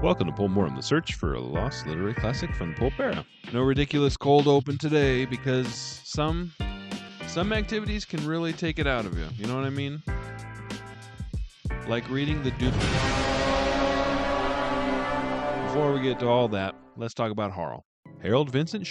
Welcome to Pulp More on the search for a lost literary classic from the Pulp era. No ridiculous cold open today because some activities can really take it out of you. You know what I mean? Like reading the Doomsday. Before we get to all that, let's talk about Harl. Harl Vincent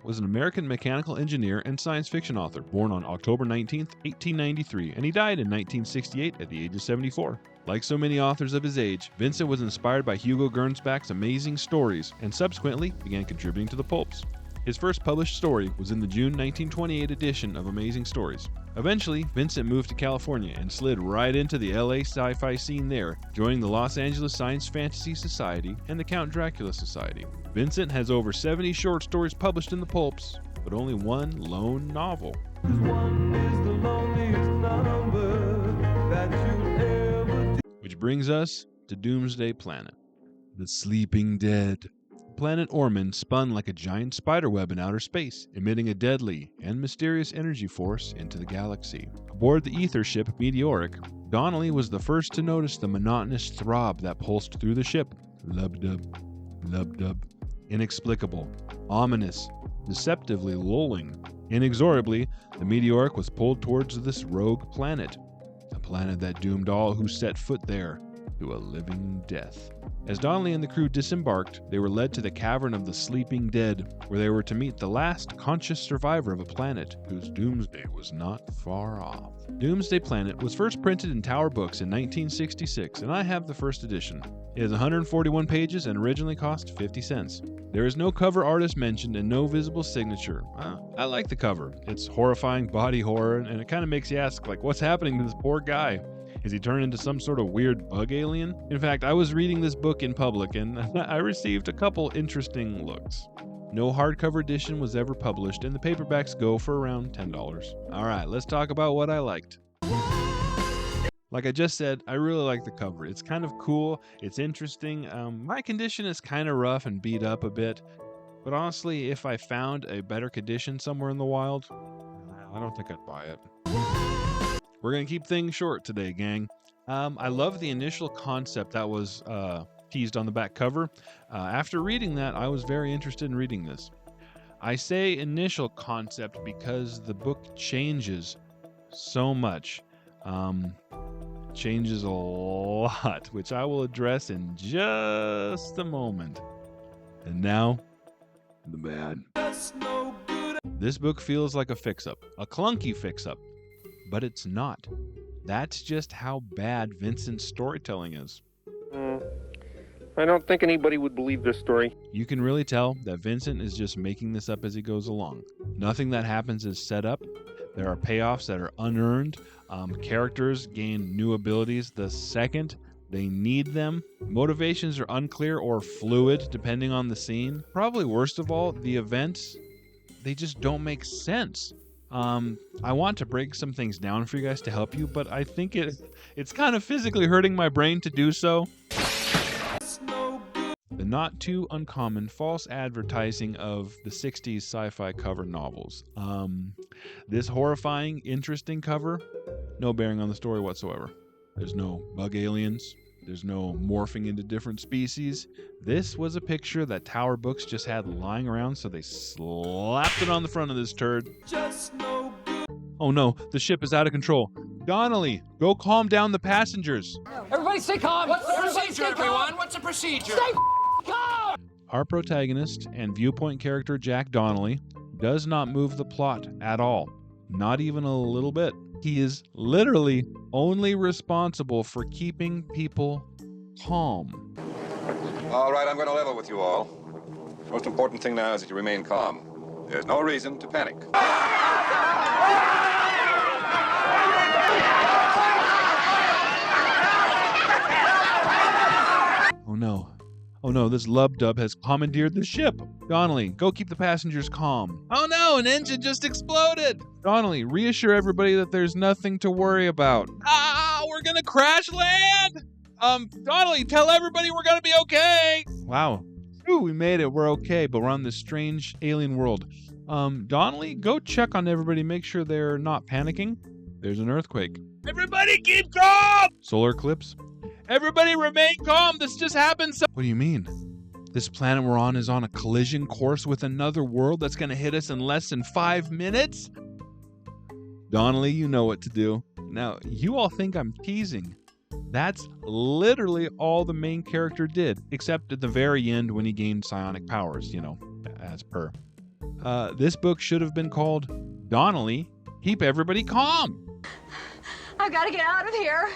was an American mechanical engineer and science fiction author, born on October 19, 1893, and he died in 1968 at the age of 74. Like so many authors of his age, Vincent was inspired by Hugo Gernsback's amazing stories and subsequently began contributing to the pulps. His first published story was in the June 1928 edition of Amazing Stories. Eventually, Vincent moved to California and slid right into the LA sci-fi scene there, joining the Los Angeles Science Fantasy Society and the Count Dracula Society. Vincent has over 70 short stories published in the pulps, but only one lone novel. Which brings us to Doomsday Planet. The Sleeping Dead. Planet Ormond spun like a giant spiderweb in outer space, emitting a deadly and mysterious energy force into the galaxy. Aboard the ether ship Meteoric, Donnelly was the first to notice the monotonous throb that pulsed through the ship. Lub-dub, lub-dub. Inexplicable, ominous, deceptively lulling. Inexorably, the Meteoric was pulled towards this rogue planet, a planet that doomed all who set foot there to a living death. As Donnelly and the crew disembarked, they were led to the Cavern of the Sleeping Dead, where they were to meet the last conscious survivor of a planet whose doomsday was not far off. Doomsday Planet was first printed in Tower Books in 1966, and I have the first edition. It is 141 pages and originally cost 50 cents. There is no cover artist mentioned and no visible signature. I like the cover. It's horrifying body horror, and it kind of makes you ask, like, what's happening to this poor guy? Is he turned into some sort of weird bug alien? In fact, I was reading this book in public and I received a couple interesting looks. No hardcover edition was ever published and the paperbacks go for around $10. Alright, let's talk about what I liked. Like I just said, I really like the cover. It's kind of cool, it's interesting. My condition is kind of rough and beat up a bit, but honestly, if I found a better condition somewhere in the wild, I don't think I'd buy it. We're going to keep things short today, gang. I love the initial concept that was teased on the back cover. After reading that, I was very interested in reading this. I say initial concept because the book changes so much. Changes a lot, which I will address in just a moment. And now, the bad. This book feels like a fix-up, a clunky fix-up. But it's not. That's just how bad Vincent's storytelling is. I don't think anybody would believe this story. You can really tell that Vincent is just making this up as he goes along. Nothing that happens is set up. There are payoffs that are unearned. Characters gain new abilities the second they need them. Motivations are unclear or fluid depending on the scene. Probably worst of all, the events, they just don't make sense. I want to break some things down for you guys to help you, but I think it's kind of physically hurting my brain to do so. The not too uncommon false advertising of the 60s sci-fi cover novels. This horrifying, interesting cover, no bearing on the story whatsoever. There's no bug aliens. There's no morphing into different species. This was a picture that Tower Books just had lying around, so they slapped it on the front of this turd. Oh no, the ship is out of control. Donnelly, go calm down the passengers. Everybody stay calm. What's the procedure, everyone? What's the procedure? Stay calm! Our protagonist and viewpoint character Jack Donnelly does not move the plot at all. Not even a little bit. He is literally only responsible for keeping people calm. All right, I'm going to level with you all. Most important thing now is that you remain calm. There's no reason to panic. Oh no, this lub-dub has commandeered the ship. Donnelly, go keep the passengers calm. Oh no, an engine just exploded. Donnelly, reassure everybody that there's nothing to worry about. We're gonna crash land. Donnelly, tell everybody we're gonna be okay. Wow. Ooh, we made it. We're okay, but we're on this strange alien world. Donnelly, go check on everybody. Make sure they're not panicking. There's an earthquake. Everybody keep calm! Solar eclipse. Everybody remain calm. This just happened. What do you mean? This planet we're on is on a collision course with another world that's going to hit us in less than 5 minutes? Donnelly, you know what to do. Now, you all think I'm teasing. That's literally all the main character did, except at the very end when he gained psionic powers, as per. This book should have been called Donnelly, Keep Everybody Calm. I've got to get out of here.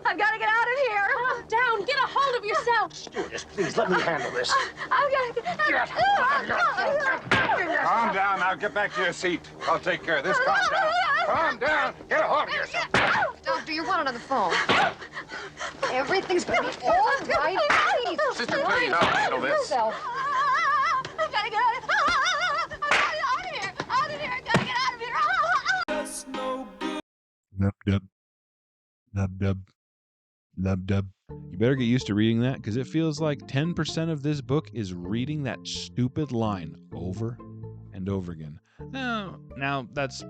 I've got to get out of here. Calm down. Get a hold of yourself. Stewardess, please let me handle this. I've got to get Calm down now. Get back to your seat. I'll take care of this. Calm down. Calm down. Get a hold of yourself. Doctor, you're wanted on the phone. Everything's going to be all right. Please. Sister, please, I'll handle this. I've got to get out of here. Out of here. I've got to get out of here. Lub-dub. Lub-dub. Lub-dub. You better get used to reading that, because it feels like 10% of this book is reading that stupid line over and over again. Now that's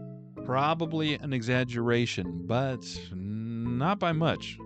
probably an exaggeration, but not by much.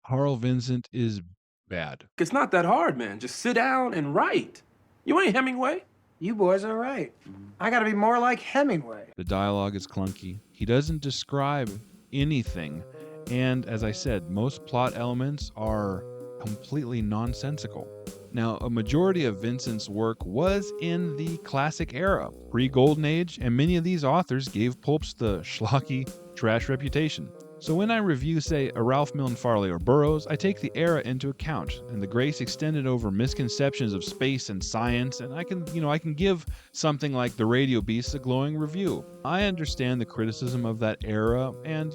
Harl Vincent is bad. It's not that hard, man. Just sit down and write. You ain't Hemingway. You boys are right. I gotta be more like Hemingway. The dialogue is clunky. He doesn't describe anything. And as I said, most plot elements are completely nonsensical. Now, a majority of Vincent's work was in the classic era, pre-Golden Age, and many of these authors gave pulps the schlocky, trash reputation. So when I review, say, a Ralph Milne Farley or Burroughs, I take the era into account and the grace extended over misconceptions of space and science, and I can give something like The Radio Beasts a glowing review. I understand the criticism of that era, and,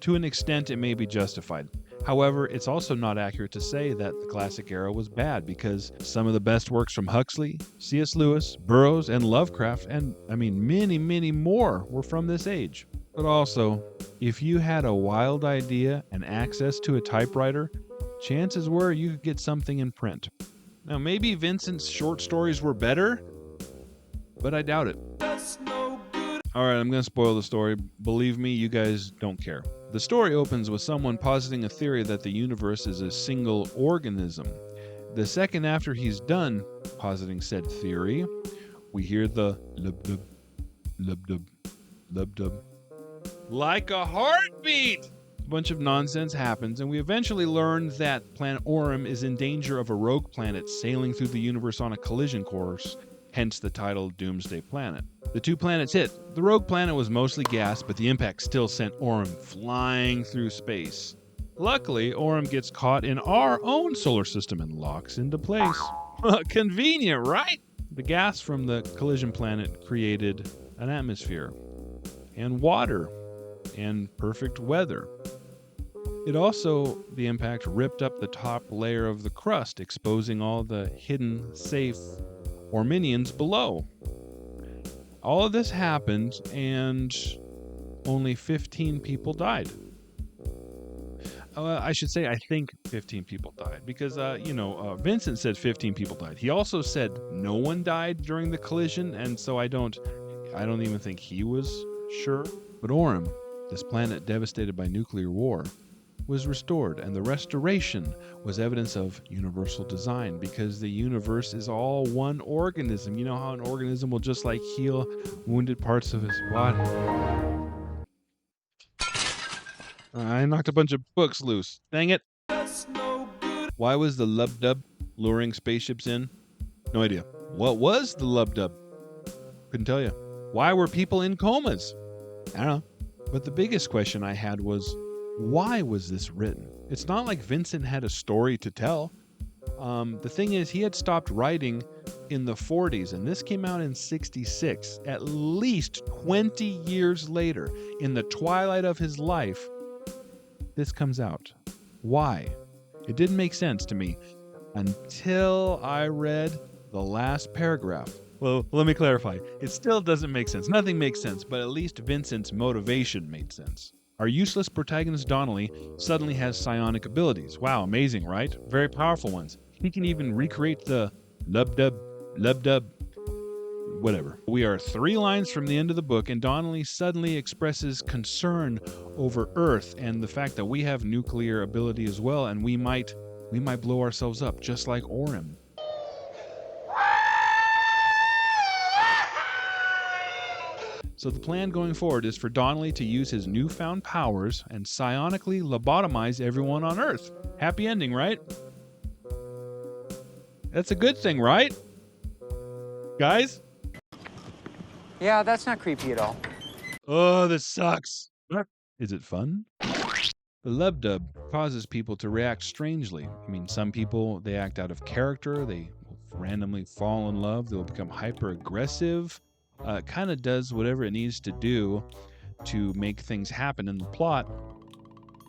to an extent it may be justified. However, it's also not accurate to say that the classic era was bad, because some of the best works from Huxley, C.S. Lewis, Burroughs, and Lovecraft, and many, many more were from this age. But also, if you had a wild idea and access to a typewriter, chances were you could get something in print. Now, maybe Vincent's short stories were better, but I doubt it. Alright, I'm going to spoil the story. Believe me, you guys don't care. The story opens with someone positing a theory that the universe is a single organism. The second after he's done positing said theory, we hear the lub-dub, lub-dub, lub-dub. Like a heartbeat! A bunch of nonsense happens, and we eventually learn that planet Orem is in danger of a rogue planet sailing through the universe on a collision course, hence the title Doomsday Planet. The two planets hit. The rogue planet was mostly gas, but the impact still sent Orem flying through space. Luckily, Orem gets caught in our own solar system and locks into place. Convenient, right? The gas from the collision planet created an atmosphere, and water, and perfect weather. The impact ripped up the top layer of the crust, exposing all the hidden, safe Orminians below. All of this happened, and only 15 people died. I should say, I think 15 people died, because, Vincent said 15 people died. He also said no one died during the collision, and so I don't even think he was sure. But Orem, this planet devastated by nuclear war, was restored, and the restoration was evidence of universal design, because the universe is all one organism. You know how an organism will just heal wounded parts of his body? I knocked a bunch of books loose. Dang it. Why was the lub-dub luring spaceships in? No idea. What was the lub-dub? Couldn't tell you. Why were people in comas? I don't know. But the biggest question I had was, why was this written? It's not like Vincent had a story to tell. The thing is, he had stopped writing in the 40s, and this came out in 66. At least 20 years later, in the twilight of his life, this comes out. Why? It didn't make sense to me until I read the last paragraph. Well, let me clarify. It still doesn't make sense. Nothing makes sense, but at least Vincent's motivation made sense. Our useless protagonist Donnelly suddenly has psionic abilities. Wow, amazing, right? Very powerful ones. He can even recreate the lub-dub, whatever. We are 3 lines from the end of the book, and Donnelly suddenly expresses concern over Earth and the fact that we have nuclear ability as well, and we might blow ourselves up just like Orem. So the plan going forward is for Donnelly to use his newfound powers and psionically lobotomize everyone on Earth. Happy ending, right? That's a good thing, right? Guys? Yeah, that's not creepy at all. Oh, this sucks. Is it fun? The lub-dub causes people to react strangely. I mean, some people, they act out of character. They will randomly fall in love. They'll become hyper-aggressive. It kind of does whatever it needs to do to make things happen in the plot,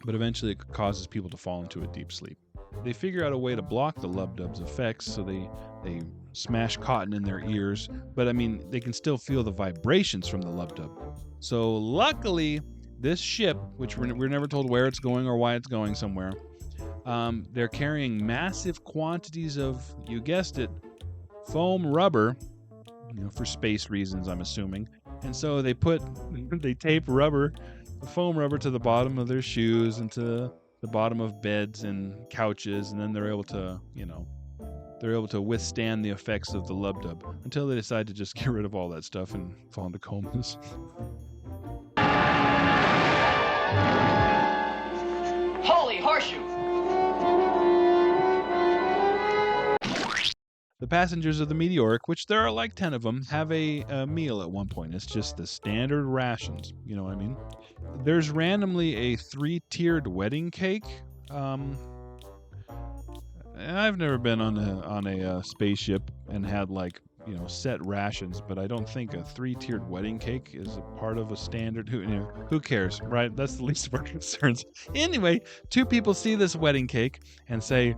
but eventually it causes people to fall into a deep sleep. They figure out a way to block the lub-dub's effects, so they smash cotton in their ears, but I mean, they can still feel the vibrations from the lub-dub. So luckily, this ship, which we're never told where it's going or why it's going somewhere, they're carrying massive quantities of, you guessed it, foam rubber, for space reasons, I'm assuming. And so they tape foam rubber to the bottom of their shoes and to the bottom of beds and couches, and then they're able to withstand the effects of the lub-dub until they decide to just get rid of all that stuff and fall into comas. Holy horseshoe! The passengers of the Meteoric, which there are like 10 of them, have a meal at one point. It's just the standard rations. You know what I mean? There's randomly a 3-tiered wedding cake. I've never been on a spaceship and had set rations, but I don't think a 3-tiered wedding cake is a part of a standard. Who cares, right? That's the least of our concerns. Anyway, 2 people see this wedding cake and say,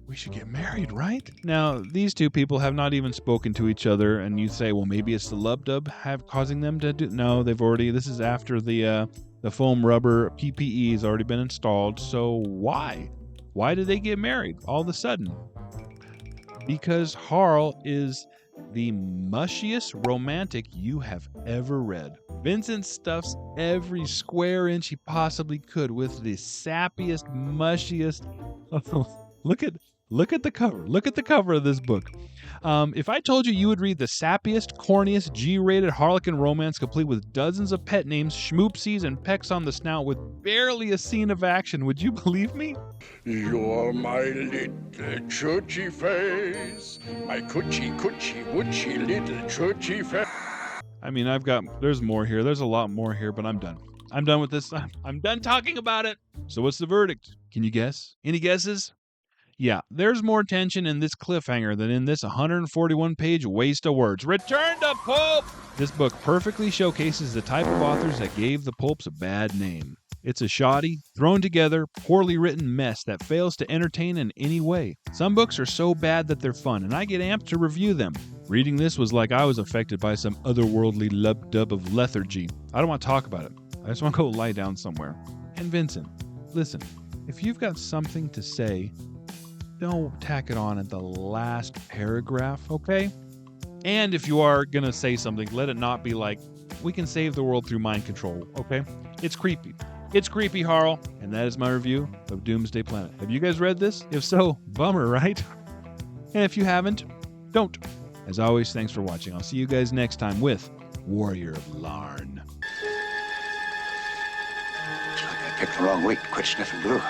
we should get married, right? Now, these 2 people have not even spoken to each other, and you say, well, maybe it's the lub-dub causing them to do... No, this is after the foam rubber PPE has already been installed, so why? Why did they get married all of a sudden? Because Harl is the mushiest romantic you have ever read. Vincent stuffs every square inch he possibly could with the sappiest, mushiest... Look at the cover. Look at the cover of this book. If I told you would read the sappiest, corniest, G-rated Harlequin romance complete with dozens of pet names, schmoopsies, and pecks on the snout with barely a scene of action, would you believe me? You're my little churchy face, my coochie, woochie little churchy face. I mean, there's more here. There's a lot more here, but I'm done. I'm done with this. I'm done talking about it. So what's the verdict? Can you guess? Any guesses? Yeah, there's more tension in this cliffhanger than in this 141-page waste of words. Return to Pulp! This book perfectly showcases the type of authors that gave the Pulps a bad name. It's a shoddy, thrown together, poorly written mess that fails to entertain in any way. Some books are so bad that they're fun, and I get amped to review them. Reading this was like I was affected by some otherworldly lub-dub of lethargy. I don't want to talk about it. I just want to go lie down somewhere. And Vincent, listen, if you've got something to say, don't tack it on at the last paragraph, okay? And if you are going to say something, let it not be like, we can save the world through mind control, okay? It's creepy. It's creepy, Harl. And that is my review of Doomsday Planet. Have you guys read this? If so, bummer, right? And if you haven't, don't. As always, thanks for watching. I'll see you guys next time with Warrior of Larn. Looks like I picked the wrong week to quit sniffing glue.